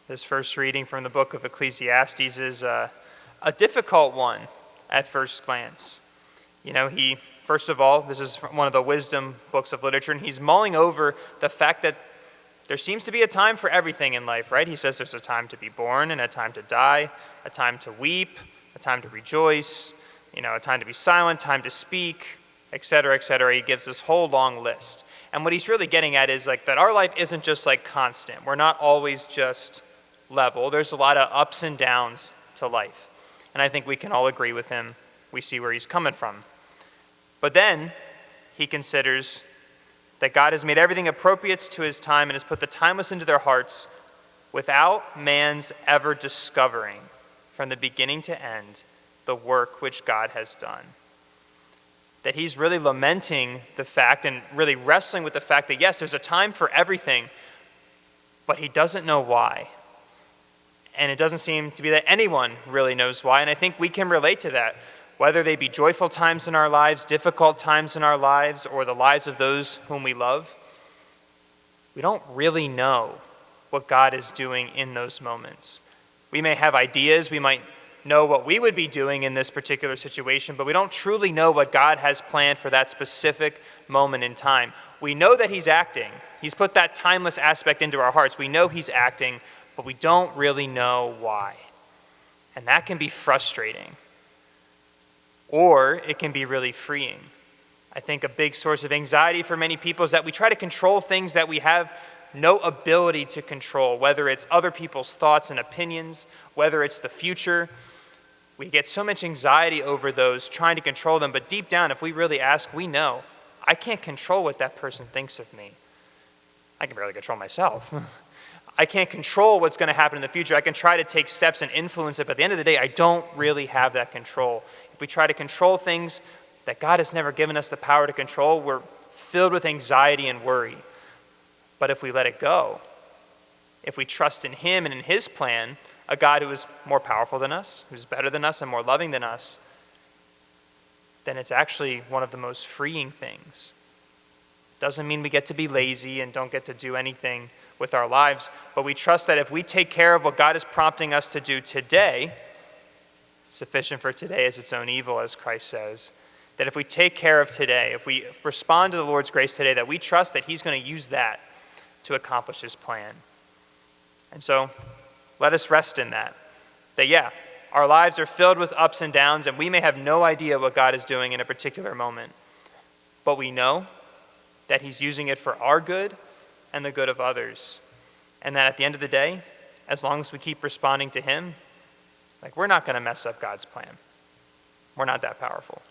This first reading from the book of Ecclesiastes is a difficult one at first glance. First of all, this is one of the wisdom books of literature, and he's mulling over the fact that there seems to be a time for everything in life, right? He says there's a time to be born and a time to die, a time to weep, a time to rejoice, a time to be silent, time to speak, etc., etc. He gives this whole long list. And what he's really getting at is that our life isn't just constant. We're not always just level. There's a lot of ups and downs to life. And I think we can all agree with him. We see where he's coming from. But then he considers that God has made everything appropriate to his time and has put the timeless into their hearts without man's ever discovering from the beginning to end the work which God has done. That he's really lamenting the fact and really wrestling with the fact that yes, there's a time for everything, but he doesn't know why. And it doesn't seem to be that anyone really knows why. And I think we can relate to that, whether they be joyful times in our lives, difficult times in our lives, or the lives of those whom we love. We don't really know what God is doing in those moments. We may have ideas, we might know what we would be doing in this particular situation, but we don't truly know what God has planned for that specific moment in time. We know that he's acting. He's put that timeless aspect into our hearts. We know he's acting, but we don't really know why. And that can be frustrating. Or it can be really freeing. I think a big source of anxiety for many people is that we try to control things that we have no ability to control, whether it's other people's thoughts and opinions, whether it's the future. We get so much anxiety over those, trying to control them, but deep down, if we really ask, we know, I can't control what that person thinks of me. I can barely control myself. I can't control what's going to happen in the future. I can try to take steps and influence it, but at the end of the day, I don't really have that control. If we try to control things that God has never given us the power to control, we're filled with anxiety and worry. But if we let it go, if we trust in him and in his plan, a God who is more powerful than us, who's better than us and more loving than us, then it's actually one of the most freeing things. Doesn't mean we get to be lazy and don't get to do anything with our lives, but we trust that if we take care of what God is prompting us to do today, sufficient for today is its own evil, as Christ says, that if we take care of today, if we respond to the Lord's grace today, that we trust that he's going to use that to accomplish his plan. And so let us rest in that our lives are filled with ups and downs, and we may have no idea what God is doing in a particular moment, but we know that he's using it for our good and the good of others. And that at the end of the day, as long as we keep responding to him, we're not going to mess up God's plan. We're not that powerful.